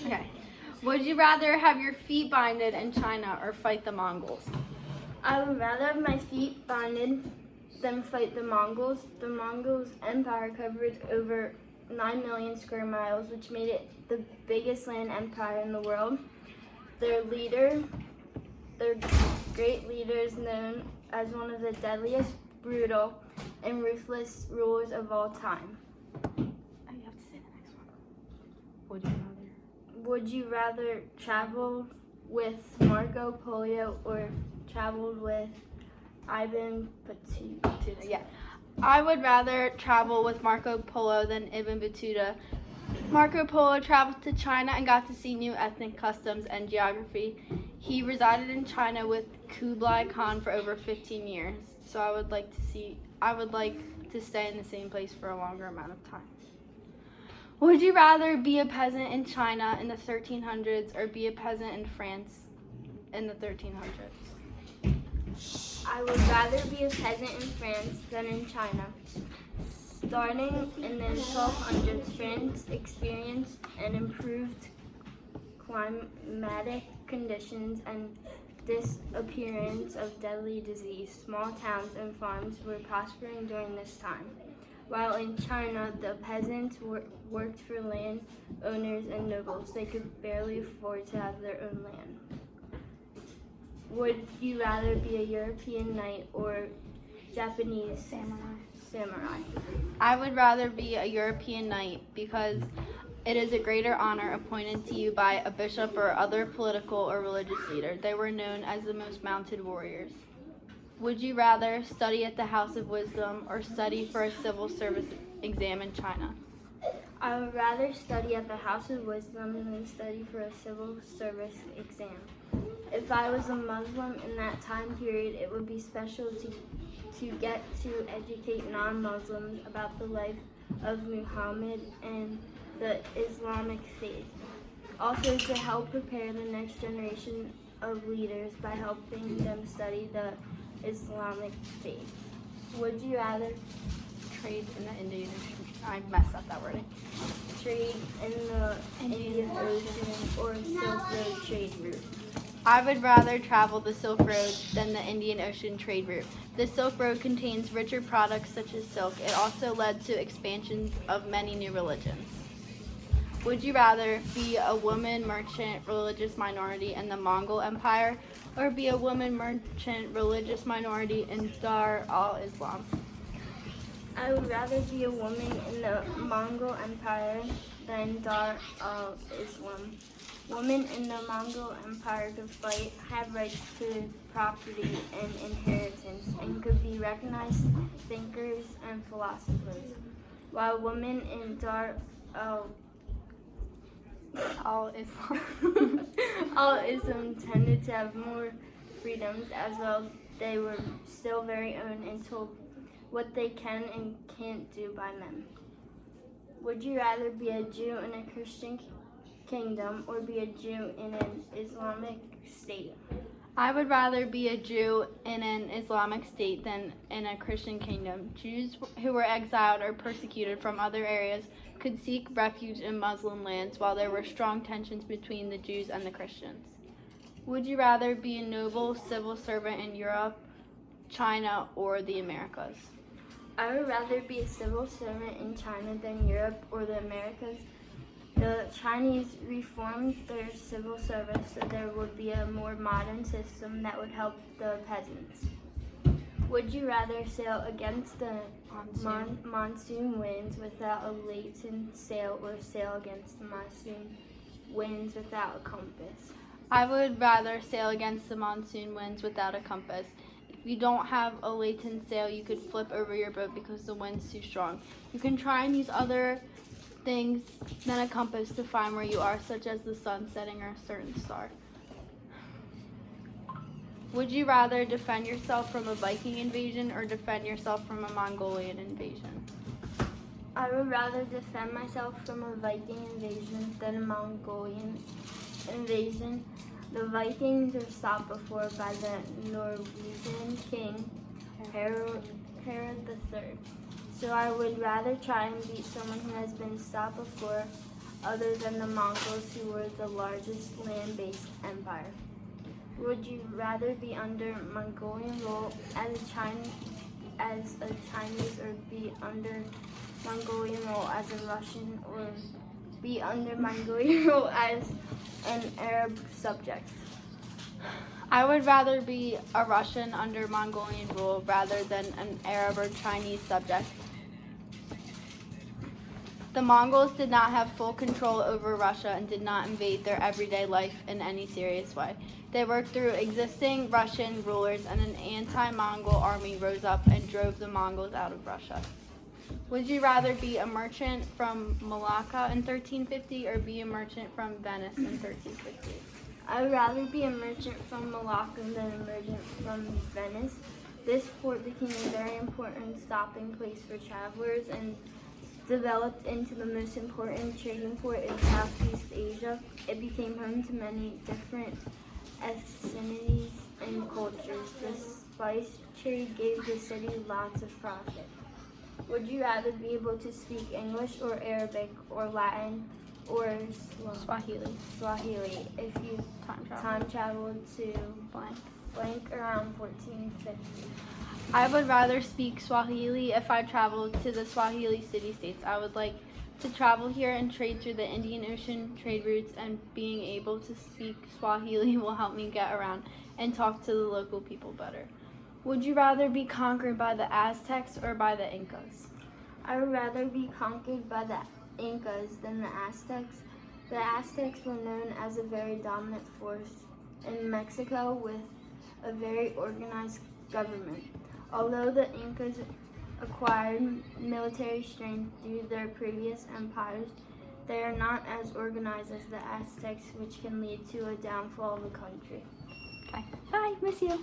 Okay. Would you rather have your feet binded in China or fight the Mongols? I would rather have my feet bonded than fight the Mongols. The Mongols' empire covered over 9 million square miles, which made it the biggest land empire in the world. Their great leader is known as one of the deadliest, brutal, and ruthless rulers of all time. You have to say the next one. Would you rather travel with Marco Polo or travel with Ibn Battuta? Yeah. I would rather travel with Marco Polo than Ibn Battuta. Marco Polo traveled to China and got to see new ethnic customs and geography. He resided in China with Kublai Khan for over 15 years. So I would like to stay in the same place for a longer amount of time. Would you rather be a peasant in China in the 1300s or be a peasant in France in the 1300s? I would rather be a peasant in France than in China. Starting in the 1200s, France experienced an improved climatic conditions and disappearance of deadly disease. Small towns and farms were prospering during this time. While in China, the peasants worked for land owners and nobles. They could barely afford to have their own land. Would you rather be a European knight or Japanese samurai? I would rather be a European knight because it is a greater honor appointed to you by a bishop or other political or religious leader. They were known as the most mounted warriors. Would you rather study at the House of Wisdom or study for a civil service exam in China? I would rather study at the House of Wisdom than study for a civil service exam. If I was a Muslim in that time period, it would be special to get to educate non-Muslims about the life of Muhammad and the Islamic faith. Also to help prepare the next generation of leaders by helping them study the Islamic faith. Would you rather Trade in the Indian Ocean. I messed up that wording. trade in the Indian Ocean or Silk Road trade route? I would rather travel the Silk Road than the Indian Ocean trade route. The Silk Road contains richer products such as silk. It also led to expansions of many new religions. Would you rather be a woman merchant religious minority in the Mongol Empire or be a woman merchant religious minority in Dar al-Islam? I would rather be a woman in the Mongol Empire than Dar al-Islam. Women in the Mongol Empire could fight, have rights to property and inheritance, and could be recognized thinkers and philosophers, while women in Dar al-Islam tended to have more freedoms as well. They were still very owned and told what they can and can't do by men. Would you rather be a Jew in a Christian kingdom or be a Jew in an Islamic state? I would rather be a Jew in an Islamic state than in a Christian kingdom. Jews who were exiled or persecuted from other areas could seek refuge in Muslim lands while there were strong tensions between the Jews and the Christians. Would you rather be a noble civil servant in Europe, China, or the Americas? I would rather be a civil servant in China than Europe or the Americas. The Chinese reformed their civil service so there would be a more modern system that would help the peasants. Would you rather sail against the monsoon winds without a latent sail or sail against the monsoon winds without a compass? I would rather sail against the monsoon winds without a compass. If you don't have a latent sail, you could flip over your boat because the wind's too strong. You can try and use other things than a compass to find where you are, such as the sun setting or a certain star. Would you rather defend yourself from a Viking invasion or defend yourself from a Mongolian invasion? I would rather defend myself from a Viking invasion than a Mongolian invasion. The Vikings were stopped before by the Norwegian king Harald III. So I would rather try and beat someone who has been stopped before. other than the Mongols, who were the largest land-based empire. Would you rather be under Mongolian rule as a Chinese, or be under Mongolian rule as a Russian, or be under Mongolian rule as an Arab subject? I would rather be a Russian under Mongolian rule rather than an Arab or Chinese subject. The Mongols did not have full control over Russia and did not invade their everyday life in any serious way. They worked through existing Russian rulers, and an anti-Mongol army rose up and drove the Mongols out of Russia. Would you rather be a merchant from Malacca in 1350 or be a merchant from Venice in 1350? I would rather be a merchant from Malacca than a merchant from Venice. This port became a very important stopping place for travelers and developed into the most important trading port in Southeast Asia. It became home to many different ethnicities and cultures. The spice trade gave the city lots of profit. Would you rather be able to speak English or Arabic or Latin or Swahili if you time traveled to blank around 1450? I would rather speak Swahili if I traveled to the Swahili city-states. I would like to travel here and trade through the Indian Ocean trade routes, and being able to speak Swahili will help me get around and talk to the local people better. Would you rather be conquered by the Aztecs or by the Incas? I would rather be conquered by the Incas than the Aztecs. The Aztecs were known as a very dominant force in Mexico with a very organized government. Although the Incas acquired military strength through their previous empires, they are not as organized as the Aztecs, which can lead to a downfall of a country. Okay. Bye. Miss you.